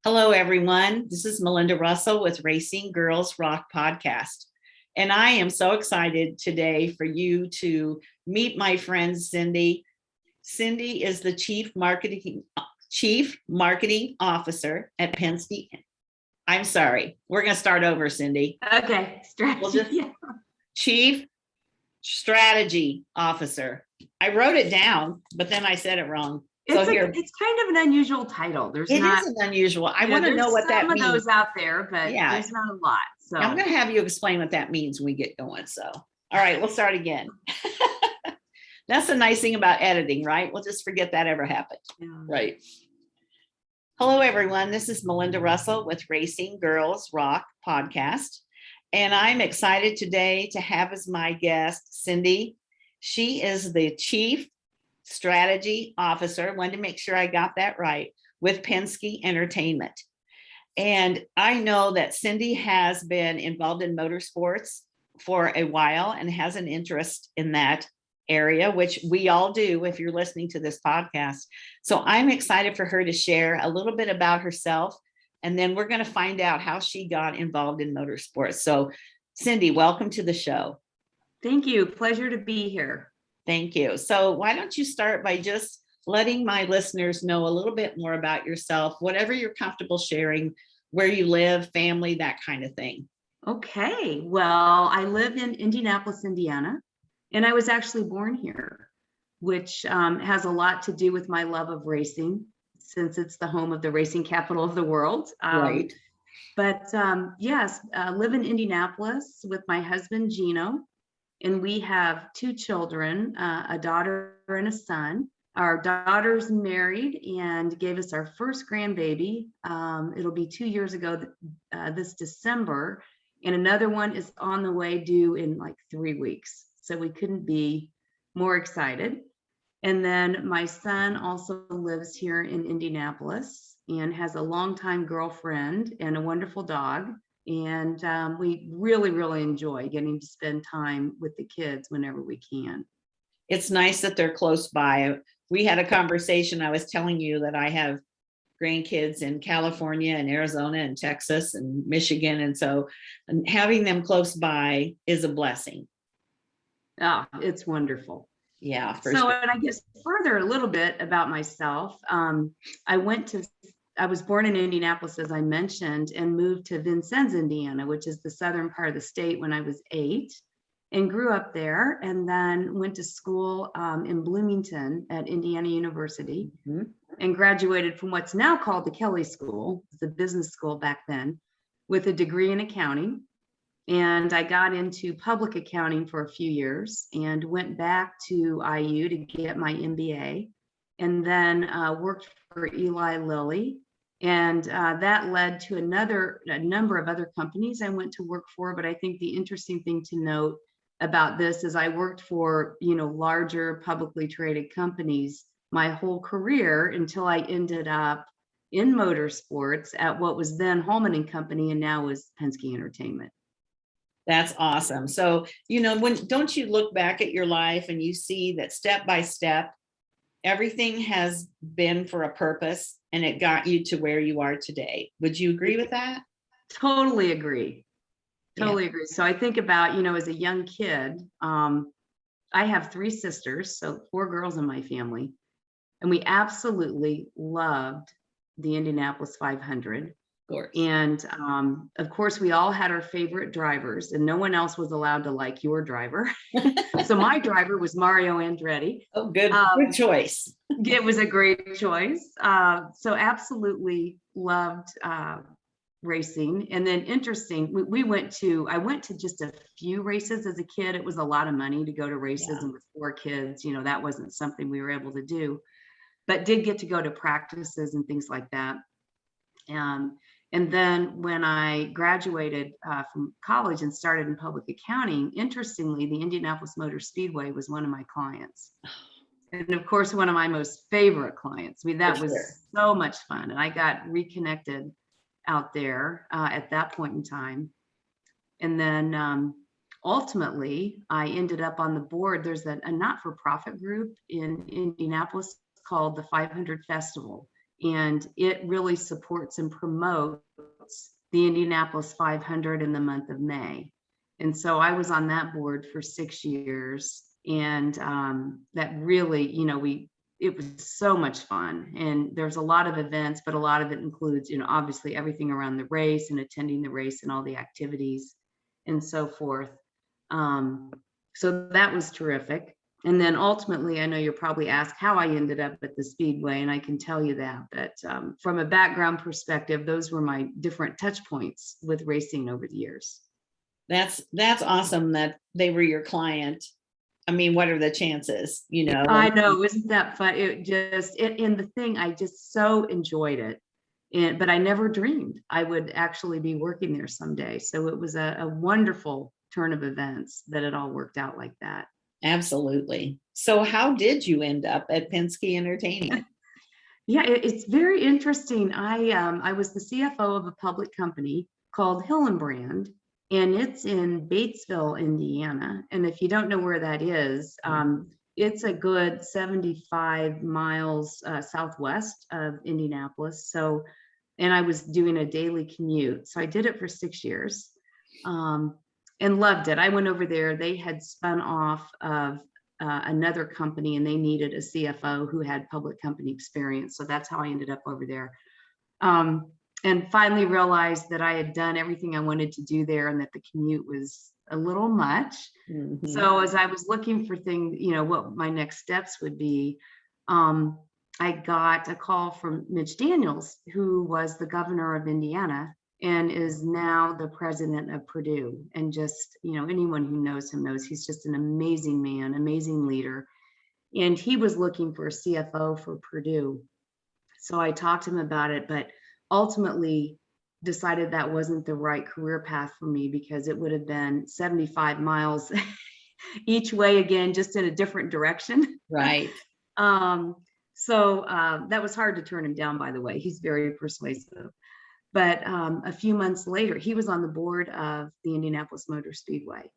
Hello, everyone. This is Melinda Russell with Racing Girls Rock Podcast. And I am so excited today for you to meet my friend Cindy. Cindy is the Chief Marketing Officer at Penske. I'm sorry. We're going to start over, Cindy. Okay. Chief Strategy Officer. I wrote it down, but then I said it wrong. It's kind of an unusual title. It is unusual. I want to know what that means. Some of those out there, but there's not a lot. So I'm going to have you explain what that means when we get going. So, all right, we'll start again. That's the nice thing about editing, right? We'll just forget that ever happened. Yeah. Right. Hello, everyone. This is Melinda Russell with Racing Girls Rock Podcast. And I'm excited today to have as my guest, Cindy. She is the Chief Strategy Officer. Wanted to make sure I got that right, with Penske Entertainment. And I know that Cindy has been involved in motorsports for a while and has an interest in that area, which we all do if you're listening to this podcast. So I'm excited for her to share a little bit about herself, and then we're going to find out how she got involved in motorsports. So Cindy, welcome to the show. Thank you. Pleasure to be here. Thank you. So why don't you start by just letting my listeners know a little bit more about yourself, whatever you're comfortable sharing, where you live, family, that kind of thing. Okay. Well, I live in Indianapolis, Indiana, and I was actually born here, which has a lot to do with my love of racing, since it's the home of the racing capital of the world. Right. But yes, live in Indianapolis with my husband, Gino. And we have two children, a daughter and a son. Our daughter's married and gave us our first grandbaby. It'll be 2 years ago this December. And another one is on the way, due in like 3 weeks. So we couldn't be more excited. And then my son also lives here in Indianapolis and has a longtime girlfriend and a wonderful dog. And we really, really enjoy getting to spend time with the kids whenever we can. It's nice that they're close by. We had a conversation. I was telling you that I have grandkids in California and Arizona and Texas and Michigan. And having them close by is a blessing. Oh, it's wonderful. Yeah. For sure. And I guess further a little bit about myself. I was born in Indianapolis, as I mentioned, and moved to Vincennes, Indiana, which is the southern part of the state, when I was 8, and grew up there, and then went to school in Bloomington at Indiana University, and graduated from what's now called the Kelley School, the business school back then, with a degree in accounting. And I got into public accounting for a few years and went back to IU to get my MBA, and then worked for Eli Lilly. And that led to a number of other companies I went to work for. But I think the interesting thing to note about this is I worked for, larger publicly traded companies my whole career until I ended up in motorsports at what was then Holman & Company and now is Penske Entertainment. That's awesome. So, don't you look back at your life and you see that step by step, everything has been for a purpose and it got you to where you are today. Would you agree with that? Totally agree. Totally agree. So I think about, as a young kid, I have 3 sisters, so 4 girls in my family, and we absolutely loved the Indianapolis 500. Of course. And of course, we all had our favorite drivers, and no one else was allowed to like your driver. So my driver was Mario Andretti. Oh, good choice. It was a great choice. So absolutely loved racing. And then interesting, I went to just a few races as a kid. It was a lot of money to go to races, and with 4 kids, that wasn't something we were able to do, but did get to go to practices and things like that. And then when I graduated from college and started in public accounting, interestingly, the Indianapolis Motor Speedway was one of my clients. And of course, one of my most favorite clients. That was so much fun. And I got reconnected out there at that point in time. And then ultimately, I ended up on the board. There's a not-for-profit group in Indianapolis called the 500 Festival. and it really supports and promotes the Indianapolis 500 in the month of May. And so I was on that board for 6 years, and that really, it was so much fun. And there's a lot of events, but a lot of it includes, obviously everything around the race and attending the race and all the activities and so forth. So that was terrific. And then ultimately, I know you'll probably ask how I ended up at the Speedway, and I can tell you that from a background perspective, those were my different touch points with racing over the years. That's awesome that they were your client. I mean, what are the chances, I know, isn't that fun? And the thing, I just so enjoyed it. But I never dreamed I would actually be working there someday. So it was a wonderful turn of events that it all worked out like that. Absolutely. So how did you end up at Penske Entertainment? Yeah, it's very interesting. I was the CFO of a public company called Hillenbrand, and it's in Batesville, Indiana. And if you don't know where that is, it's a good 75 miles southwest of Indianapolis. So, and I was doing a daily commute. So I did it for 6 years, and loved it. I went over there. They had spun off of another company, and they needed a CFO who had public company experience. So that's how I ended up over there. And finally realized that I had done everything I wanted to do there, and that the commute was a little much. Mm-hmm. So as I was looking for things, what my next steps would be, I got a call from Mitch Daniels, who was the governor of Indiana and is now the president of Purdue. And just, anyone who knows him knows he's just an amazing man, amazing leader. And he was looking for a CFO for Purdue. So I talked to him about it, but ultimately decided that wasn't the right career path for me, because it would have been 75 miles each way again, just in a different direction. Right. So that was hard to turn him down, by the way. He's very persuasive. But a few months later, he was on the board of the Indianapolis Motor Speedway.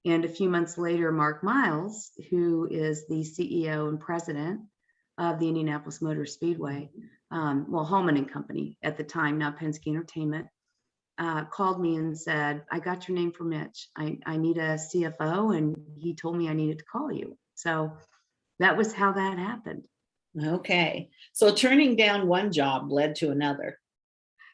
And a few months later, Mark Miles, who is the CEO and president of the Indianapolis Motor Speedway, Holman and Company at the time, now Penske Entertainment, called me and said, I got your name for Mitch. I need a CFO, and he told me I needed to call you. So that was how that happened. Okay. So turning down one job led to another.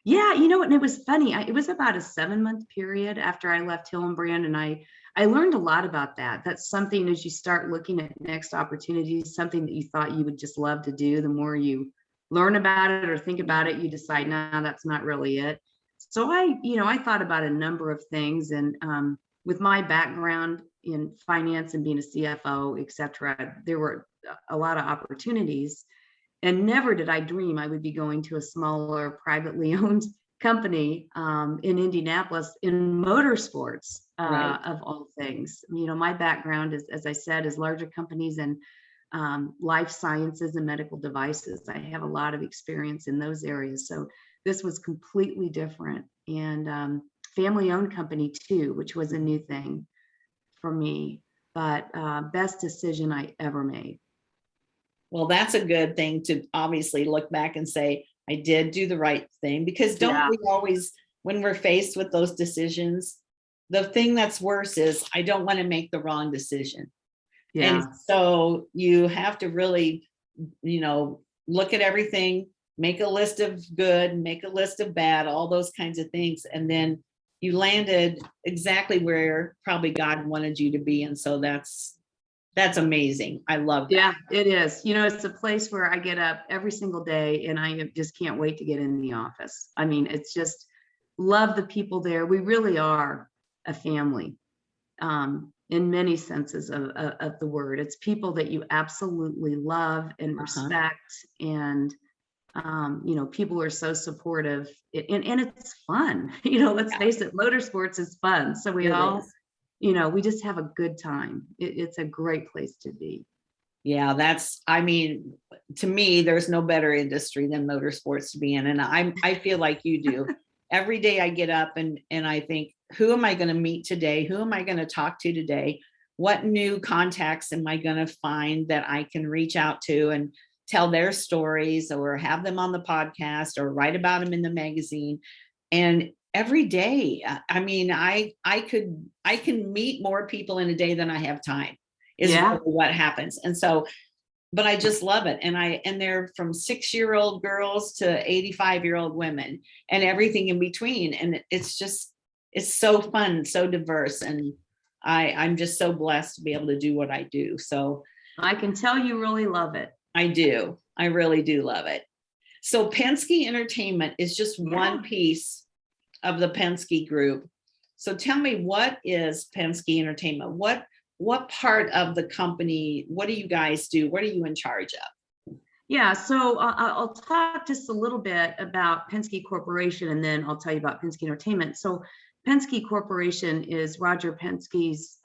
Yeah, and it was funny. It was about a 7-month period after I left Hillenbrand, and I learned a lot about that. That's something, as you start looking at next opportunities, something that you thought you would just love to do, the more you learn about it or think about it, you decide, no, that's not really it. So I thought about a number of things, and with my background in finance and being a CFO, et cetera, there were a lot of opportunities. And never did I dream I would be going to a smaller privately owned company in Indianapolis in motorsports, Right. of all things. My background is, as I said, is larger companies and life sciences and medical devices. I have a lot of experience in those areas. So this was completely different, and family owned company too, which was a new thing for me, but best decision I ever made. Well, that's a good thing to obviously look back and say, I did do the right thing, because don't we always, when we're faced with those decisions, the thing that's worse is I don't want to make the wrong decision. Yeah. And so you have to really, look at everything, make a list of good, make a list of bad, all those kinds of things. And then you landed exactly where probably God wanted you to be. And so that's amazing. I love that. Yeah, it is. It's a place where I get up every single day, and I just can't wait to get in the office. I mean, it's just love the people there. We really are a family, in many senses of the word. It's people that you absolutely love and respect, and people are so supportive, and it's fun. Let's face it, motorsports is fun. So we we just have a good time. It's a great place to be. Yeah, to me, there's no better industry than motorsports to be in. And I feel like you do. Every day I get up and I think, who am I going to meet today? Who am I going to talk to today? What new contacts am I going to find that I can reach out to? And tell their stories or have them on the podcast or write about them in the magazine. And every day, I mean, I can meet more people in a day than I have time, is Yeah. really what happens. And so, but I just love it. And they're from 6-year-old girls to 85-year-old women and everything in between. And it's so fun, so diverse. And I'm just so blessed to be able to do what I do. So I can tell you really love it. I do. I really do love it. So Penske Entertainment is just one piece of the Penske group. So tell me, what is Penske Entertainment? What part of the company, what do you guys do? What are you in charge of? Yeah, so I'll talk just a little bit about Penske Corporation, and then I'll tell you about Penske Entertainment. So Penske Corporation is Roger Penske's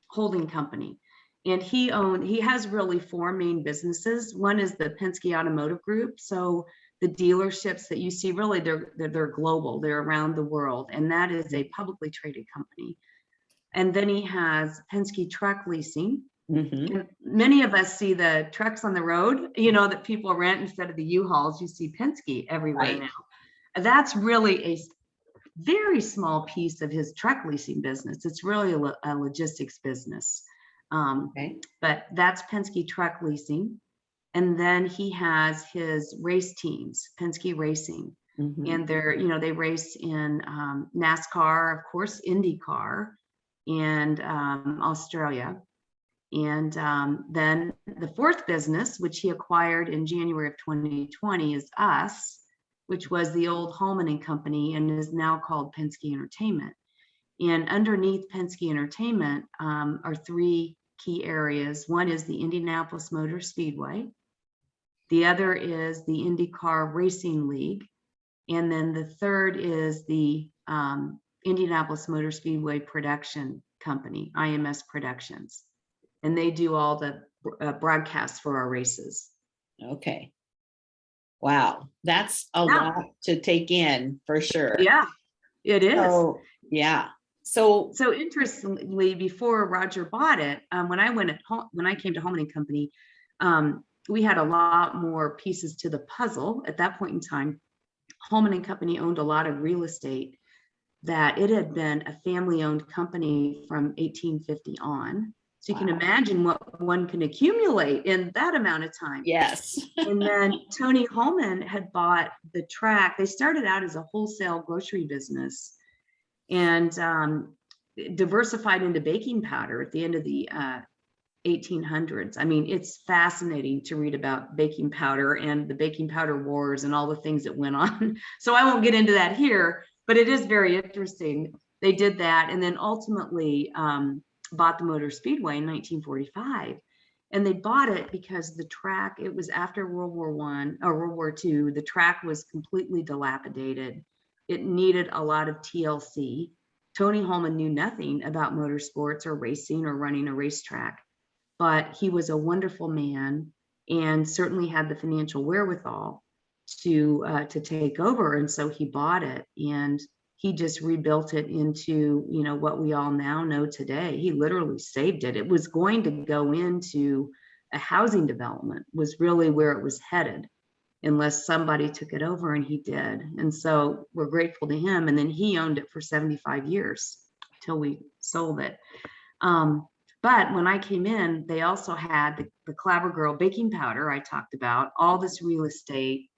holding company. And he has really 4 main businesses. One is the Penske Automotive Group. So the dealerships that you see, really, they're global. They're around the world. And that is a publicly traded company. And then he has Penske Truck Leasing. Mm-hmm. And many of us see the trucks on the road, that people rent instead of the U-Hauls. You see Penske everywhere now. That's really a very small piece of his truck leasing business. It's really a logistics business. But that's Penske Truck Leasing. And then he has his race teams, Penske Racing. Mm-hmm. And they race in NASCAR, of course, IndyCar, and Australia. And then the 4th business, which he acquired in January of 2020, is us, which was the old Holman and Company and is now called Penske Entertainment. And underneath Penske Entertainment are 3 key areas. One is the Indianapolis Motor Speedway. The other is the IndyCar Racing League. And then the third is the Indianapolis Motor Speedway Production Company, IMS Productions. And they do all the broadcasts for our races. Okay. Wow. That's a lot to take in, for sure. Yeah, it is. So, yeah. So interestingly, before Roger bought it, when I came to Holman and Company, we had a lot more pieces to the puzzle. At that point in time, Holman and Company owned a lot of real estate that it had been a family-owned company from 1850 on. So you can imagine what one can accumulate in that amount of time. Yes. And then Tony Holman had bought the track. They started out as a wholesale grocery business and diversified into baking powder at the end of the 1800s. I mean, it's fascinating to read about baking powder and the baking powder wars and all the things that went on. So I won't get into that here, but it is very interesting. They did that and then ultimately bought the Motor Speedway in 1945. And they bought it because the track, it was after World War I or World War II, the track was completely dilapidated. It needed a lot of TLC. Tony Holman knew nothing about motorsports or racing or running a racetrack, but he was a wonderful man and certainly had the financial wherewithal to take over. And so he bought it and he just rebuilt it into, what we all now know today. He literally saved it. It was going to go into a housing development, was really where it was headed, unless somebody took it over, and he did. And so we're grateful to him. And then he owned it for 75 years till we sold it. But when I came in, they also had the Clabber Girl baking powder I talked about, all this real estate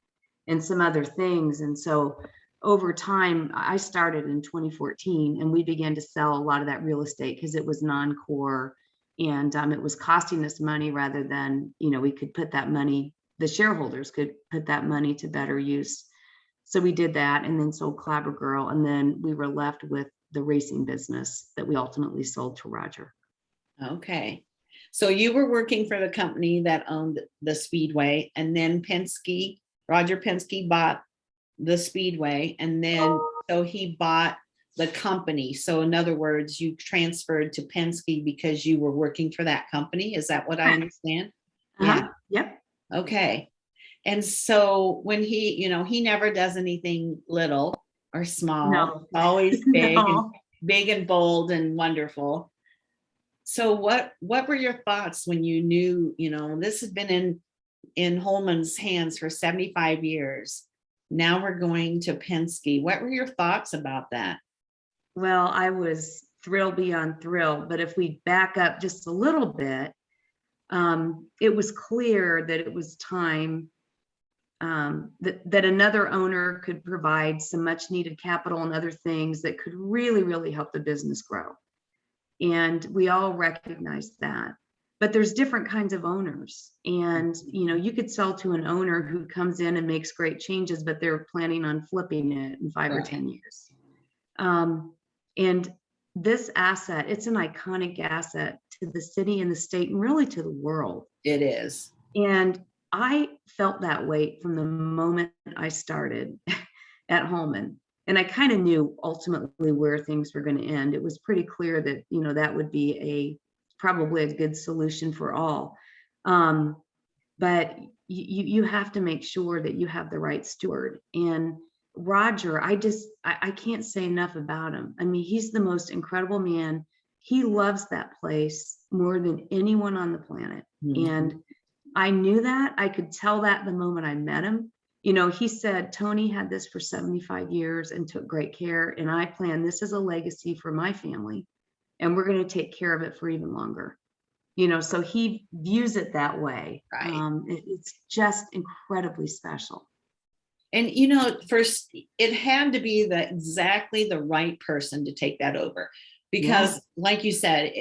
and some other things. And so over time, I started in 2014 and we began to sell a lot of that real estate because it was non-core and it was costing us money rather than, we could put that money, the shareholders could put that money to better use. So we did that and then sold Clabber Girl. And then we were left with the racing business that we ultimately sold to Roger. Okay. So you were working for the company that owned the Speedway, and then Roger Penske bought the Speedway, and then so he bought the company. So in other words, you transferred to Penske because you were working for that company. Is that what I understand? Yeah. Yep. Okay. And so when he never does anything little or small. No. Always big, no. Big and bold and wonderful. So what were your thoughts when you knew, this had been in in Holman's hands for 75 years. Now we're going to Penske. What were your thoughts about that? Well, I was thrilled beyond thrilled, but if we back up just a little bit, it was clear that it was time that another owner could provide some much needed capital and other things that could really, really help the business grow. And we all recognize that. But there's different kinds of owners. And, you could sell to an owner who comes in and makes great changes, but they're planning on flipping it in 5 or 10 years. And this asset, it's an iconic asset to the city and the state and really to the world. It is. And I felt that way from the moment I started at Holman. And I kind of knew ultimately where things were going to end. It was pretty clear that, that would be probably a good solution for all. But you have to make sure that you have the right steward. And Roger, I can't say enough about him. I mean, he's the most incredible man. He loves that place more than anyone on the planet. Mm-hmm. And I knew that. I could tell that the moment I met him. He said, Tony had this for 75 years and took great care. And I plan this as a legacy for my family. And we're going to take care of it for even longer. So he views it that way. Right. It's just incredibly special. And, first, it had to be exactly the right person to take that over. Because like you said,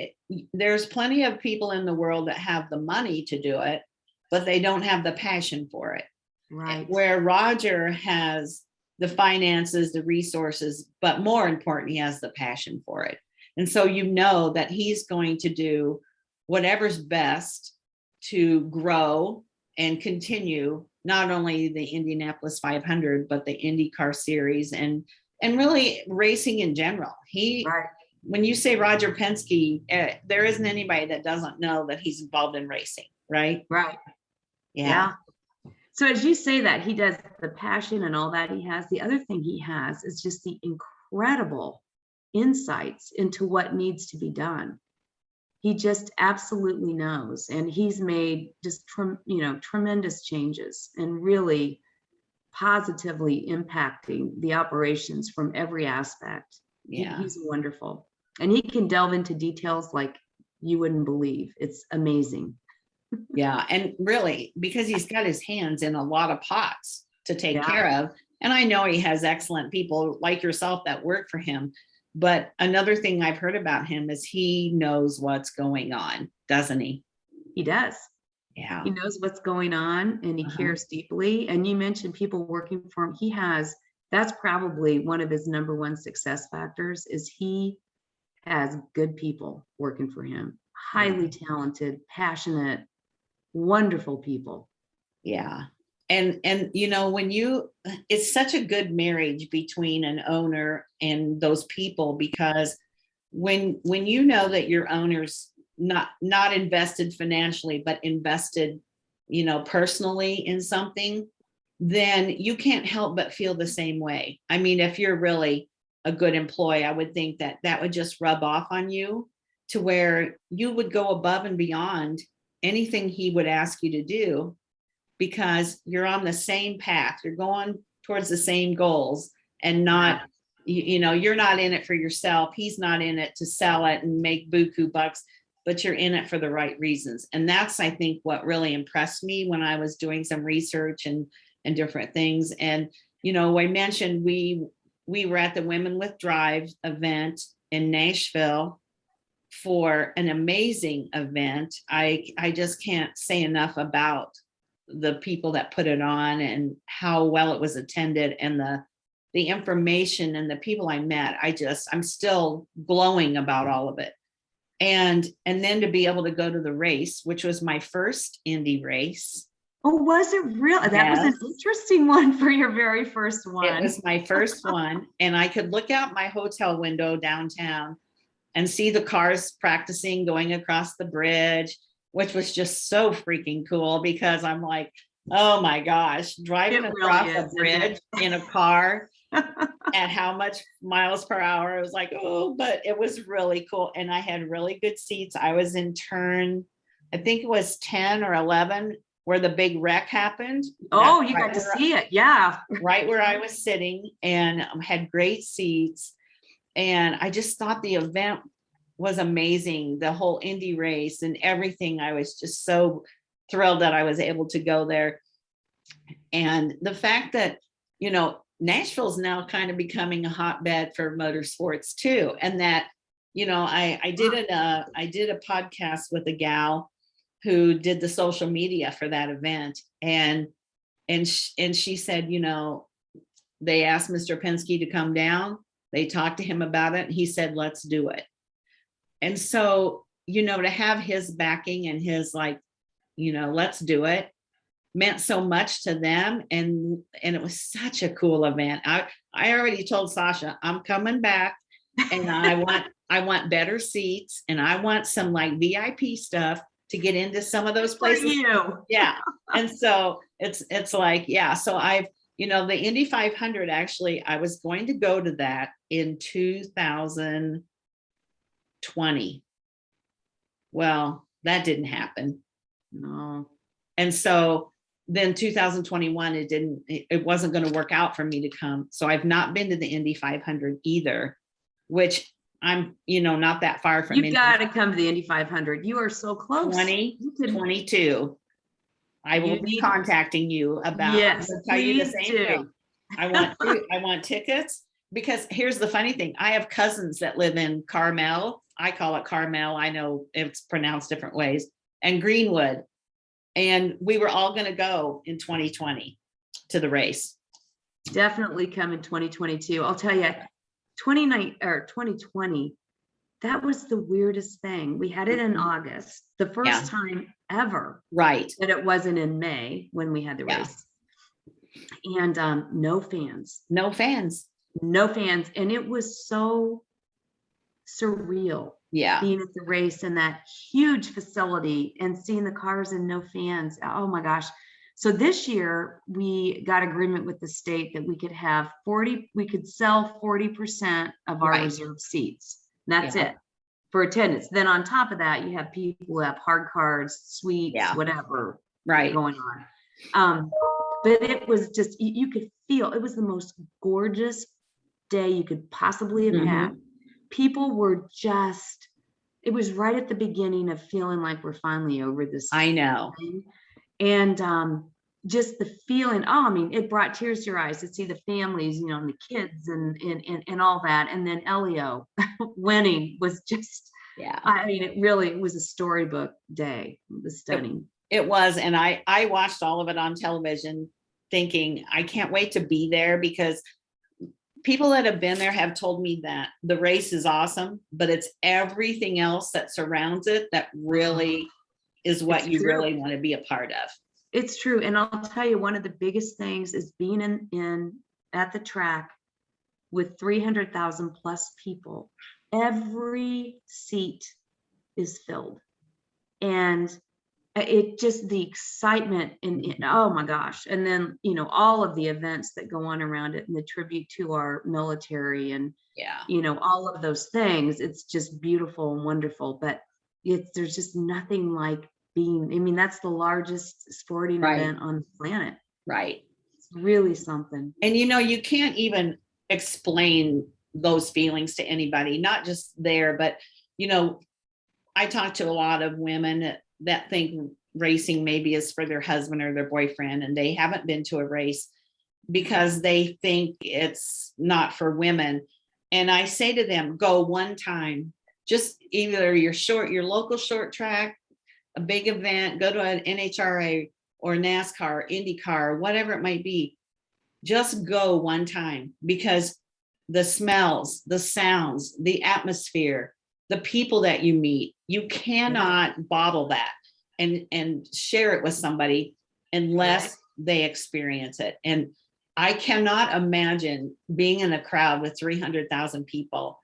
there's plenty of people in the world that have the money to do it, but they don't have the passion for it. Right. Where Roger has the finances, the resources, but more important, he has the passion for it. And so that he's going to do whatever's best to grow and continue not only the Indianapolis 500, but the IndyCar series and really racing in general. Right. When you say Roger Penske, there isn't anybody that doesn't know that he's involved in racing, right? Right. Yeah. So as you say that, he does the passion and all that he has. The other thing he has is just the incredible insights into what needs to be done. He just absolutely knows. And he's made just, tremendous changes and really positively impacting the operations from every aspect. Yeah. He's wonderful. And he can delve into details like you wouldn't believe. It's amazing. Yeah. And really, because he's got his hands in a lot of pots to take care of. And I know he has excellent people like yourself that work for him. But another thing I've heard about him is he knows what's going on, doesn't he? He does. Yeah. He knows what's going on and he cares deeply. And you mentioned people working for him. That's probably one of his number one success factors is he has good people working for him, highly talented, passionate, wonderful people. Yeah. And it's such a good marriage between an owner and those people, because when you know that your owner's not invested financially, but invested, personally in something, then you can't help but feel the same way. I mean, if you're really a good employee, I would think that would just rub off on you to where you would go above and beyond anything he would ask you to do, because you're on the same path. You're going towards the same goals and not, you're not in it for yourself. He's not in it to sell it and make buku bucks, but you're in it for the right reasons. And that's, I think, what really impressed me when I was doing some research and different things. And, I mentioned we were at the Women with Drive event in Nashville for an amazing event. I just can't say enough about the people that put it on and how well it was attended and the information and the people I met. I'm still glowing about all of it. And then to be able to go to the race, which was my first Indy race. Oh, was it real? That was an interesting one for your very first one. It was my first one. And I could look out my hotel window downtown and see the cars practicing going across the bridge, which was just so freaking cool, because I'm like, oh my gosh, driving across a bridge in a car at how much miles per hour. I was like, oh, but it was really cool. And I had really good seats. I was in turn, I think it was 10 or 11. where the big wreck happened. Oh, That's you right got to where see it. Yeah. right where I was sitting, and had great seats. And I just thought the event was amazing. The whole Indy race and everything. I was just so thrilled that I was able to go there. And the fact that, Nashville's now kind of becoming a hotbed for motorsports too. And that, I did a podcast with a gal who did the social media for that event. And she said, they asked Mr. Penske to come down. They talked to him about it, and he said, let's do it. And so, to have his backing and his let's do it, meant so much to them. And it was such a cool event. I already told Sasha, I'm coming back, and I want better seats, and I want some VIP stuff to get into some of those places. For you. Yeah. And so it's like, yeah. So the Indy 500, actually, I was going to go to that in 2020. Well, that didn't happen. No. And so then 2021, it wasn't going to work out for me to come. So I've not been to the Indy 500 either, which I'm, not that far from. You've got to come to the Indy 500. You are so close. 2022. I will be contacting you about. Yes, I'll tell you the same do. thing. I want tickets, because here's the funny thing. I have cousins that live in Carmel. I call it Carmel. I know it's pronounced different ways, and Greenwood. And we were all going to go in 2020 to the race. Definitely come in 2022. I'll tell you, 2020, that was the weirdest thing. We had it in August, the first time ever. Right. That it wasn't in May when we had the race. And no fans. No fans. No fans. And it was so surreal. Yeah. Being at the race in that huge facility and seeing the cars and no fans. Oh my gosh. So this year we got agreement with the state that we could have we could sell 40% of our reserved seats. That's it for attendance. Then on top of that, you have people who have hard cards, suites, whatever going on. But it was just, you could feel, it was the most gorgeous day you could possibly have had. People were just, it was right at the beginning of feeling like we're finally over this. I know. Thing. And just the feeling, it brought tears to your eyes to see the families, and the kids and all that. And then Elio winning was just, it was a storybook day. It was stunning. It was. And I watched all of it on television thinking, I can't wait to be there, because people that have been there have told me that the race is awesome, but it's everything else that surrounds it that really is what you really want to be a part of. It's true. And I'll tell you, one of the biggest things is being at the track with 300,000 plus people. Every seat is filled. And it just, the excitement and oh my gosh. And then, all of the events that go on around it and the tribute to our military and, all of those things. It's just beautiful and wonderful, but there's just nothing like that's the largest sporting event on the planet. Right. It's really something. And, you can't even explain those feelings to anybody, not just there, but, I talk to a lot of women that think racing maybe is for their husband or their boyfriend, and they haven't been to a race because they think it's not for women. And I say to them, go one time, just either your local short track, a big event, go to an NHRA or NASCAR, IndyCar, whatever it might be. Just go one time, because the smells, the sounds, the atmosphere, the people that you meet, you cannot bottle that and share it with somebody unless they experience it. And I cannot imagine being in a crowd with 300,000 people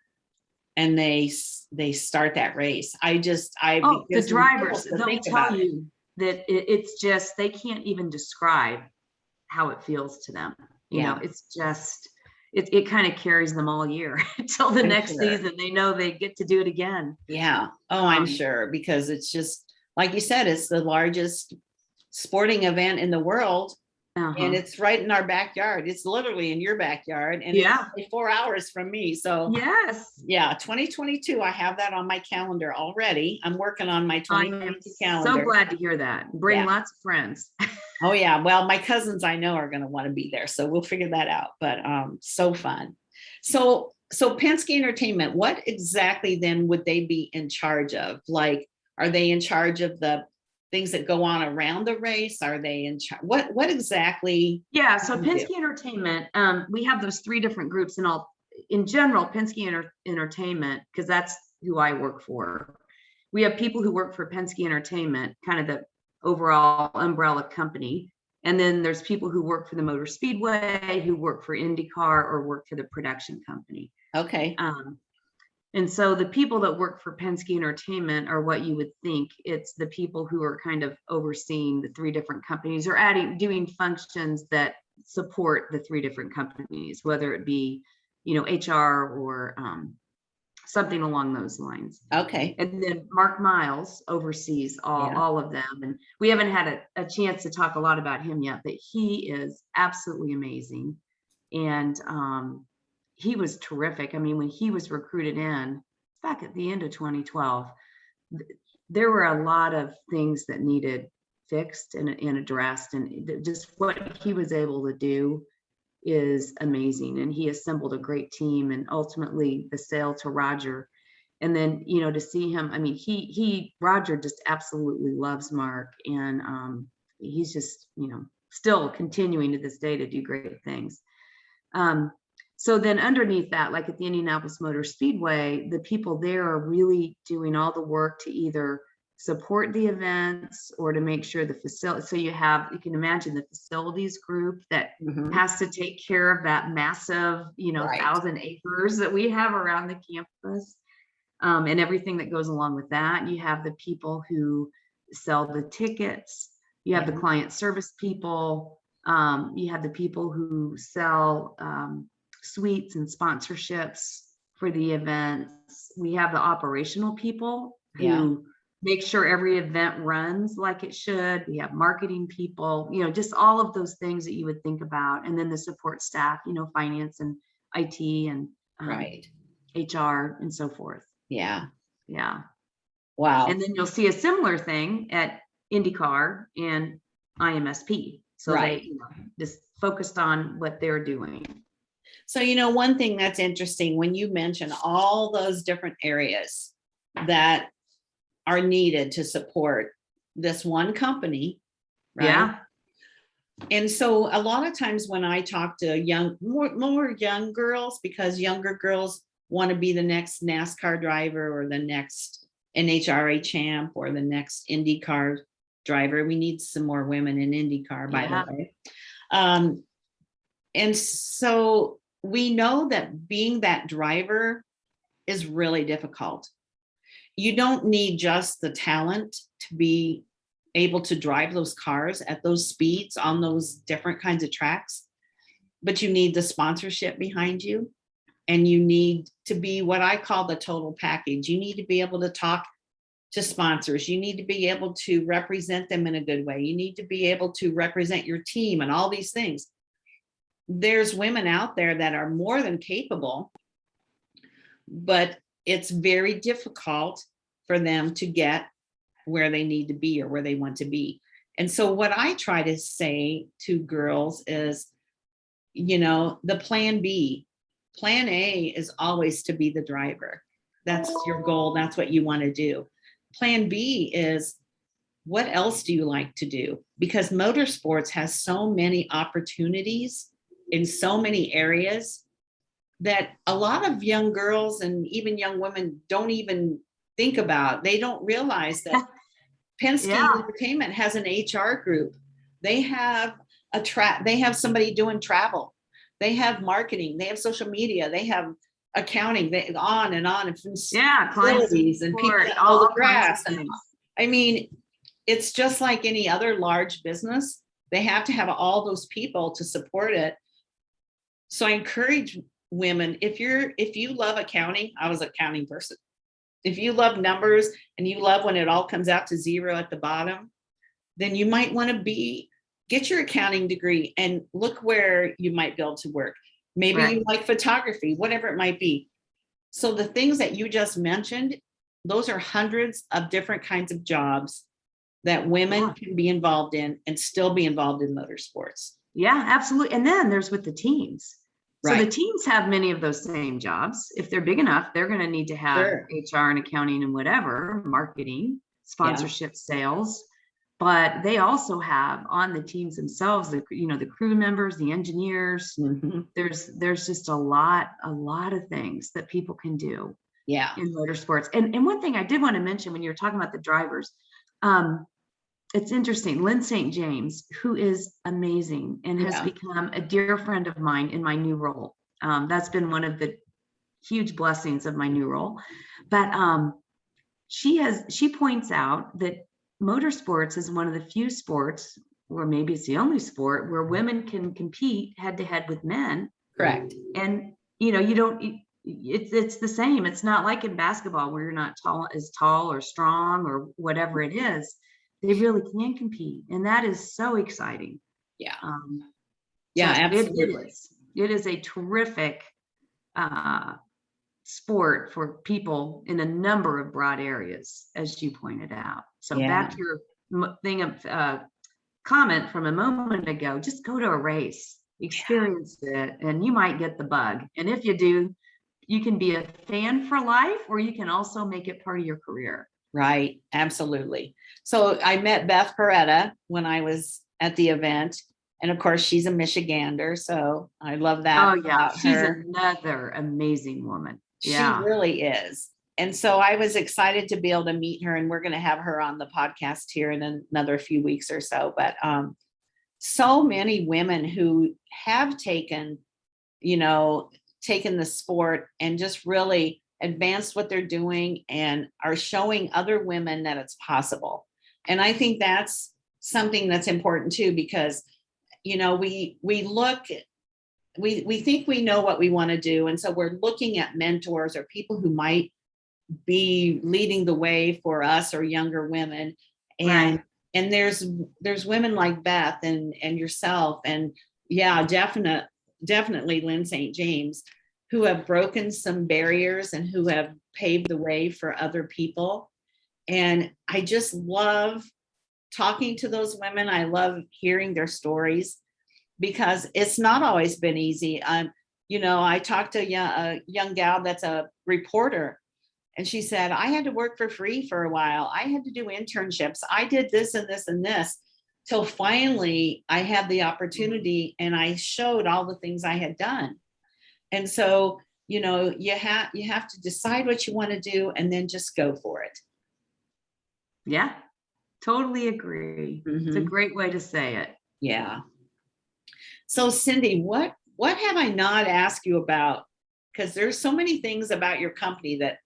and they start that race. The drivers, they'll tell you that it's just, they can't even describe how it feels to them. It's just, it kind of carries them all year until the next season. They know they get to do it again. Yeah. Oh, I'm sure, because it's just, like you said, it's the largest sporting event in the world. And Uh-huh. it's right in our backyard. It's literally in your backyard, and it's Yeah. only 4 hours from me. So Yes. yeah, 2022, I have that on my calendar already. I'm working on my I am 2022 so calendar. glad to hear that. Bring Yeah. lots of friends. Oh yeah. Well, my cousins I know are going to want to be there, so we'll figure that out. But so fun. So Penske Entertainment, what exactly then would they be in charge of? Like, are they in charge of the things that go on around the race? Are they in charge? What exactly Yeah, do so you do? Penske Entertainment, we have those three different groups, and in general, Entertainment, because that's who I work for. We have people who work for Penske Entertainment, kind of the overall umbrella company. And then there's people who work for the Motor Speedway, who work for IndyCar, or work for the production company. Okay. And so the people that work for Penske Entertainment are what you would think. It's the people who are kind of overseeing the three different companies, or doing functions that support the three different companies, whether it be, HR or something along those lines. Okay. And then Mark Miles oversees Yeah. all of them. And we haven't had a chance to talk a lot about him yet, but he is absolutely amazing. And he was terrific. I mean, when he was recruited in back at the end of 2012, there were a lot of things that needed fixed and addressed. And just what he was able to do is amazing. And he assembled a great team, and ultimately the sale to Roger. And then, to see him, I mean, Roger just absolutely loves Mark. And he's just, still continuing to this day to do great things. So then underneath that, like at the Indianapolis Motor Speedway, the people there are really doing all the work to either support the events or to make sure the facility. So you can imagine the facilities group that Mhm. has to take care of that massive, Right. 1,000 acres that we have around the campus, and everything that goes along with that. You have the people who sell the tickets. You have the Yeah. client service people. You have the people who sell suites and sponsorships for the events. We have the operational people Yeah. who make sure every event runs like it should. We have marketing people, just all of those things that you would think about. And then the support staff, finance and IT and Right. HR and so forth. Yeah. Yeah. Wow. And then you'll see a similar thing at IndyCar and IMSP. So Right. they just focused on what they're doing. So, one thing that's interesting when you mention all those different areas that are needed to support this one company, right? Yeah. And so a lot of times when I talk to more young girls, because younger girls want to be the next NASCAR driver or the next NHRA champ or the next IndyCar driver. We need some more women in IndyCar, by Yeah. the way. And so we know that being that driver is really difficult. You don't need just the talent to be able to drive those cars at those speeds on those different kinds of tracks, but you need the sponsorship behind you, and you need to be what I call the total package. You need to be able to talk to sponsors. You need to be able to represent them in a good way. You need to be able to represent your team and all these things. There's women out there that are more than capable, but it's very difficult for them to get where they need to be or where they want to be. And so what I try to say to girls is, the plan B. Plan A is always to be the driver. That's your goal. That's what you want to do. Plan B is, what else do you like to do? Because motorsports has so many opportunities in so many areas that a lot of young girls and even young women don't even think about. They don't realize that Penske Entertainment has an HR group. They have they have somebody doing travel. They have marketing. They have social media. They have accounting. They on and on. And facilities and people that mow the grass. And I mean, it's just like any other large business. They have to have all those people to support it. So I encourage women, if you love accounting, I was an accounting person. If you love numbers and you love when it all comes out to zero at the bottom, then you might want to get your accounting degree and look where you might be able to work. Maybe Right. you like photography, whatever it might be. So the things that you just mentioned, those are hundreds of different kinds of jobs that women Yeah. can be involved in and still be involved in motorsports. Yeah, absolutely. And then there's with the teams. So the Right. teams have many of those same jobs. If they're big enough, they're going to need to have Sure. HR and accounting and whatever, marketing, Yeah. sponsorship, sales. But they also have on the teams themselves, the crew members, the engineers. Mhm. There's just a lot of things that people can do Yeah. in motorsports. And one thing I did want to mention when you were talking about the drivers, it's interesting. Lynn St. James, who is amazing and has Yeah. become a dear friend of mine in my new role. That's been one of the huge blessings of my new role. But she points out that motorsports is one of the few sports, or maybe it's the only sport, where women can compete head to head with men. Correct. And you don't. It's the same. It's not like in basketball where you're not tall or strong or whatever it is. They really can compete, and that is so exciting. Yeah. So Absolutely. it is a terrific sport for people in a number of broad areas, as you pointed out. So Yeah. back to your thing of comment from a moment ago, just go to a race, experience it, and you might get the bug. And if you do, you can be a fan for life, or you can also make it part of your career. Right. Absolutely. So I met Beth Peretta when I was at the event. And of course, she's a Michigander. So I love that. Oh, yeah. She's another amazing woman. She really is. And so I was excited to be able to meet her, and we're going to have her on the podcast here in another few weeks or so. But so many women who have taken the sport and just really advanced what they're doing and are showing other women that it's possible. And I think that's something that's important too, because, we think we know what we want to do. And so we're looking at mentors or people who might be leading the way for us or younger women. And, right. and there's women like Beth and yourself. And yeah, definitely Lynn St. James, who have broken some barriers and who have paved the way for other people. And I just love talking to those women. I love hearing their stories because it's not always been easy. I talked to a young gal that's a reporter, and she said, I had to work for free for a while. I had to do internships. I did this and this and this till finally I had the opportunity and I showed all the things I had done. And so, you have to decide what you want to do and then just go for it. Yeah, totally agree. Mm-hmm. It's a great way to say it. Yeah. So Cindy, what have I not asked you about? Because there's so many things about your company that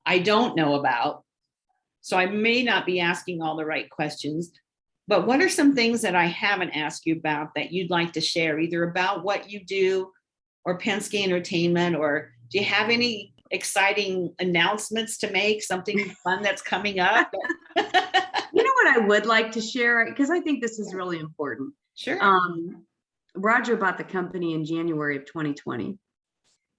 I don't know about. So I may not be asking all the right questions, but what are some things that I haven't asked you about that you'd like to share, either about what you do or Penske Entertainment, or do you have any exciting announcements to make, something fun that's coming up? You know what I would like to share, because I think this is really important. Sure. Roger bought the company in January of 2020.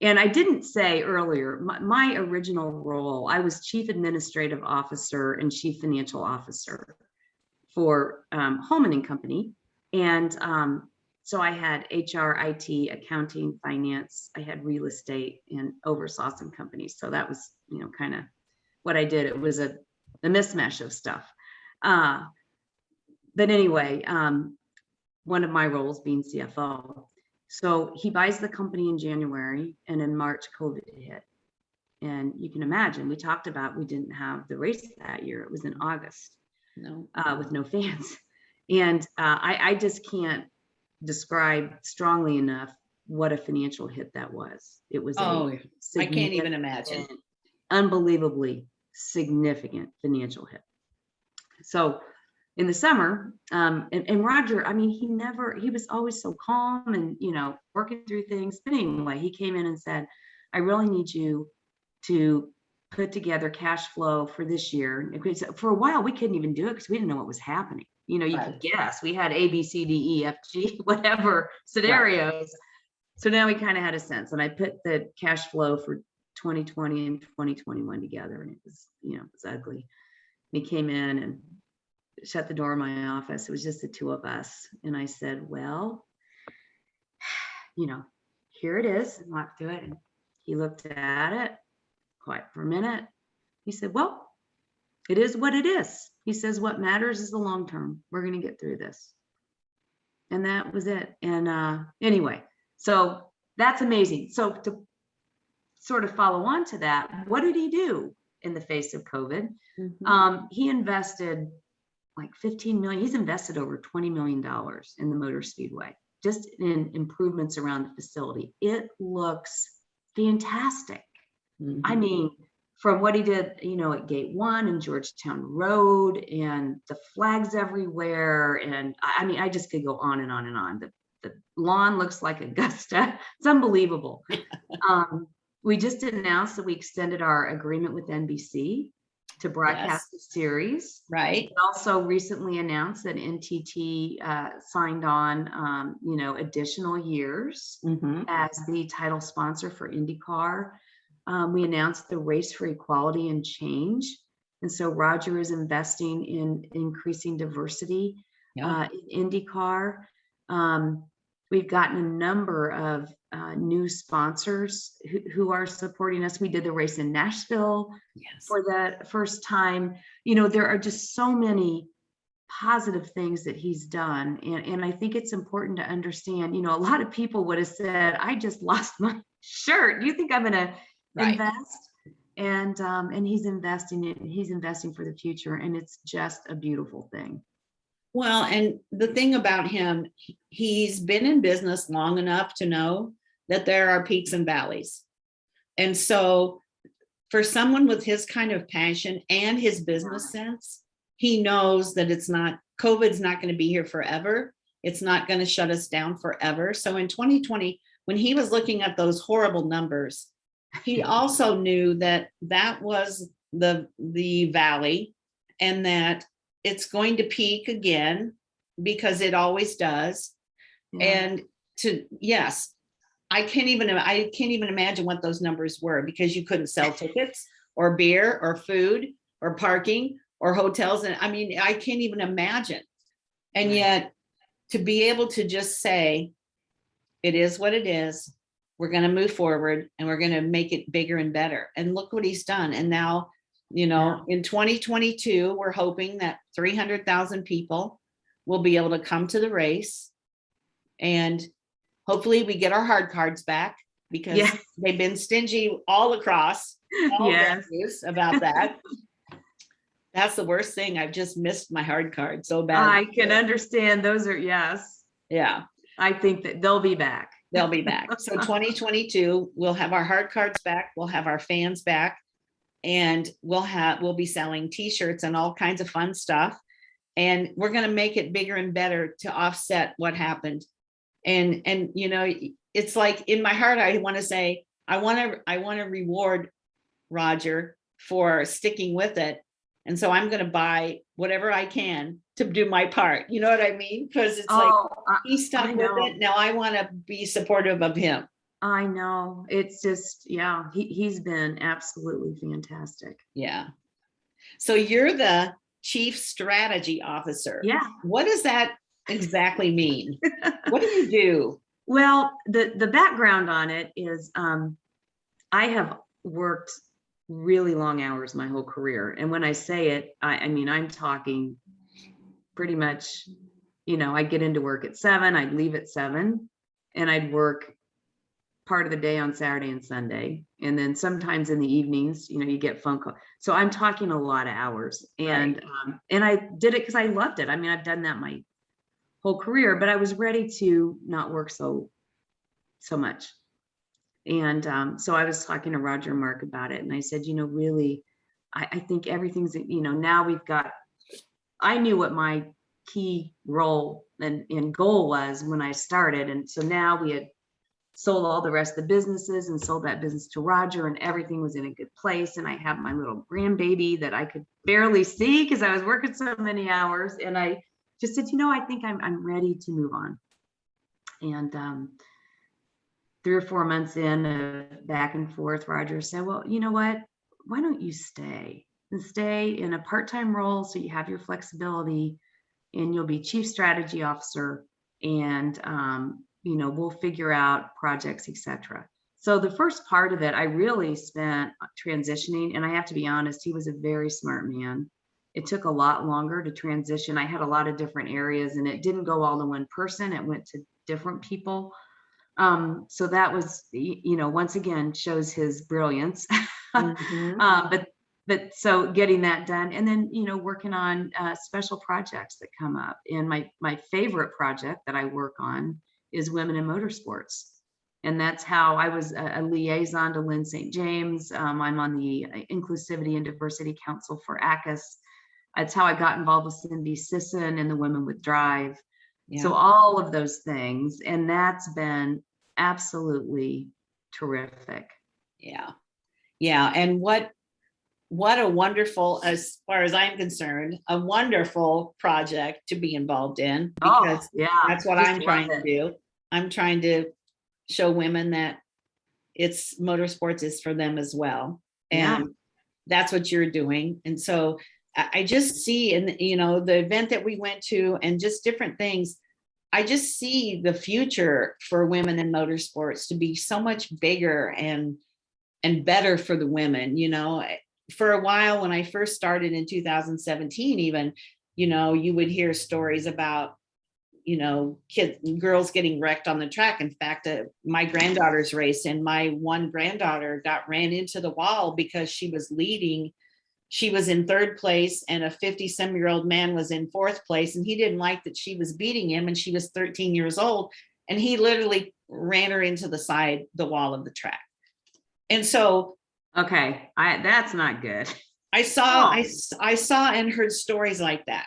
And I didn't say earlier, my original role, I was Chief Administrative Officer and Chief Financial Officer for Holman and Company. And so I had HR, IT, accounting, finance, I had real estate, and oversaw some companies. So that was, kind of what I did. It was a mismatch of stuff. But anyway, one of my roles being CFO. So he buys the company in January, and in March, COVID hit. And you can imagine, we talked about, we didn't have the race that year. It was in August, with no fans. And I just can't describe strongly enough what a financial hit that was. It was I can't even imagine. Unbelievably significant financial hit. So in the summer, and Roger, he was always so calm and, working through things. But anyway, he came in and said, I really need you to put together cash flow for this year. For a while, we couldn't even do it because we didn't know what was happening. you know, you Right. could guess. We had A, B, C, D, E, F, G, whatever Right. scenarios. So now we kind of had a sense, and I put the cash flow for 2020 and 2021 together, and it was, you know, it was ugly. He came in and shut the door of my office. It was just the two of us. And I said, well, you know, here it is, and walked through it. And he looked at it quiet for a minute. He said, well, it is what it is. He says, what matters is the long term. We're going to get through this. And that was it. And anyway, so that's amazing. So to sort of follow on to that, what did he do in the face of COVID? He invested like 15 million. He's invested over $20 million in the Motor Speedway, just in improvements around the facility. It looks fantastic. I mean, from what he did, you know, at Gate 1 and Georgetown Road, and the flags everywhere. And I mean, I just could go on and on and on. The lawn looks like Augusta. It's unbelievable. We just announced that we extended our agreement with NBC to broadcast the series. Right. We also recently announced that NTT signed on, you know, additional years as the title sponsor for IndyCar. We announced the Race for Equality and Change. And so Roger is investing in increasing diversity in IndyCar. We've gotten a number of new sponsors who are supporting us. We did the race in Nashville for the first time. You know, there are just so many positive things that he's done. And I think it's important to understand, you know, a lot of people would have said, I just lost my shirt. Do you think I'm going to invest? And he's investing for the future. And it's just a beautiful thing. Well, and the thing about him, he's been in business long enough to know that there are peaks and valleys. And so for someone with his kind of passion and his business sense, he knows that COVID's not going to be here forever. It's not going to shut us down forever. So in 2020, when he was looking at those horrible numbers, he also knew that that was the valley, and that it's going to peak again, because it always does. And I can't even imagine what those numbers were, because you couldn't sell tickets or beer or food or parking or hotels. And I mean, I can't even imagine. And yet to be able to just say, it is what it is. We're going to move forward and we're going to make it bigger and better. And look what he's done. And now, you know, in 2022, we're hoping that 300,000 people will be able to come to the race, and hopefully we get our hard cards back, because they've been stingy all across all venues about that. That's the worst thing. I've just missed my hard card so bad. I can understand. Those are, yeah. I think that they'll be back. They'll be back. So 2022, we'll have our hard cards back. We'll have our fans back. And we'll be selling t-shirts and all kinds of fun stuff. And we're going to make it bigger and better to offset what happened. And, you know, it's like in my heart, I want to say, I want to reward Roger for sticking with it. And so I'm going to buy whatever I can to do my part. You know what I mean? Because it's like, he stuck with it. Now I want to be supportive of him. I know. It's just, he's been absolutely fantastic. Yeah. So you're the Chief Strategy Officer. Yeah. What does that exactly mean? What do you do? Well, the background on it is I have worked really long hours my whole career. And when I say it, I mean, I'm talking pretty much, you know, I get into work at 7, I'd leave at 7, and I'd work part of the day on Saturday and Sunday. And then sometimes in the evenings, you know, you get phone calls. So I'm talking a lot of hours, and I did it because I loved it. I mean, I've done that my whole career, but I was ready to not work so much. And so I was talking to Roger and Mark about it. And I said, you know, really, I think everything's, you know, now I knew what my key role and goal was when I started. And so now we had sold all the rest of the businesses and sold that business to Roger, and everything was in a good place. And I have my little grandbaby that I could barely see because I was working so many hours. And I just said, I think I'm ready to move on. And 3 or 4 months in, back and forth, Roger said, well, you know what? Why don't you stay in a part-time role so you have your flexibility, and you'll be chief strategy officer, and we'll figure out projects, etc. So the first part of it, I really spent transitioning, and I have to be honest, he was a very smart man. It took a lot longer to transition. I had a lot of different areas, and it didn't go all to one person. It went to different people. So that was, once again, shows his brilliance. But so getting that done, and then, working on special projects that come up. And my favorite project that I work on is Women in Motorsports. And that's how I was a liaison to Lynn St. James. I'm on the Inclusivity and Diversity Council for ACUS. That's how I got involved with Cindy Sisson and the Women with Drive. Yeah. So all of those things, and that's been absolutely terrific. Yeah. Yeah. And what a wonderful, as far as I'm concerned, a wonderful project to be involved in, because that's what I'm trying to do. I'm trying to show women that motorsports is for them as well. And that's what you're doing. And so I just see, in the event that we went to, and just different things, I just see the future for women in motorsports to be so much bigger and better for the women. For a while, when I first started in 2017, even, you would hear stories about, girls getting wrecked on the track. In fact, my granddaughter's race, and my one granddaughter ran into the wall because she was leading. She was in third place, and a 50-some-year-old man was in fourth place, and he didn't like that she was beating him, and she was 13 years old, and he literally ran her into the wall of the track. And so, okay, that's not good. I saw and heard stories like that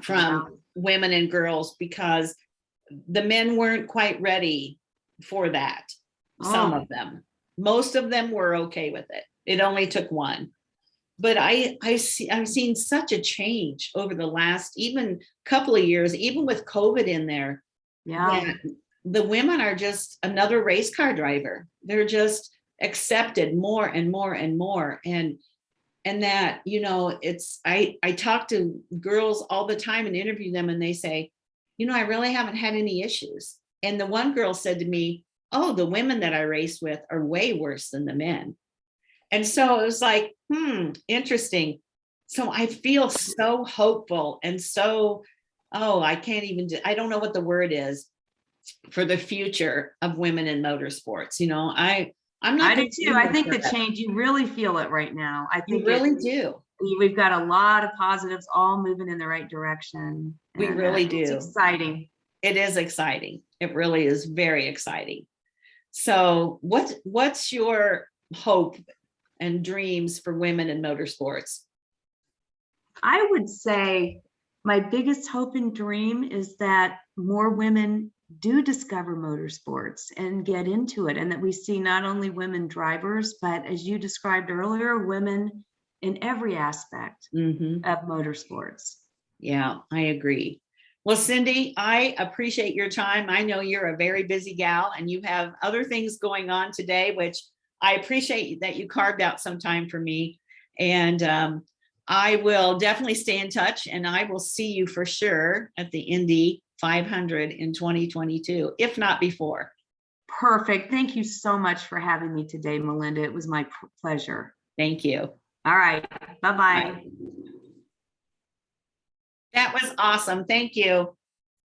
from women and girls, because the men weren't quite ready for that. Some of them, most of them were okay with it. It only took one. But I've seen such a change over the last even couple of years, even with COVID in there. Yeah. The women are just another race car driver. They're just accepted more and more and more. And that, I talk to girls all the time and interview them, and they say, I really haven't had any issues. And the one girl said to me, oh, the women that I race with are way worse than the men. And so it was like, interesting. So I feel so hopeful, and so, I don't know what the word is for the future of women in motorsports. I do too. I think the change, you really feel it right now. I think you really do. We've got a lot of positives all moving in the right direction. We really do. It's exciting. It is exciting. It really is very exciting. So what's your hope and dreams for women in motorsports? I would say my biggest hope and dream is that more women do discover motorsports and get into it, and that we see not only women drivers, but, as you described earlier, women in every aspect of motorsports. Yeah, I agree. Well, Cindy, I appreciate your time. I know you're a very busy gal, and you have other things going on today, which I appreciate that you carved out some time for me. And I will definitely stay in touch, and I will see you for sure at the Indy 500 in 2022, if not before. Perfect. Thank you so much for having me today, Melinda. It was my pleasure. Thank you. All right. Bye-bye. That was awesome. Thank you.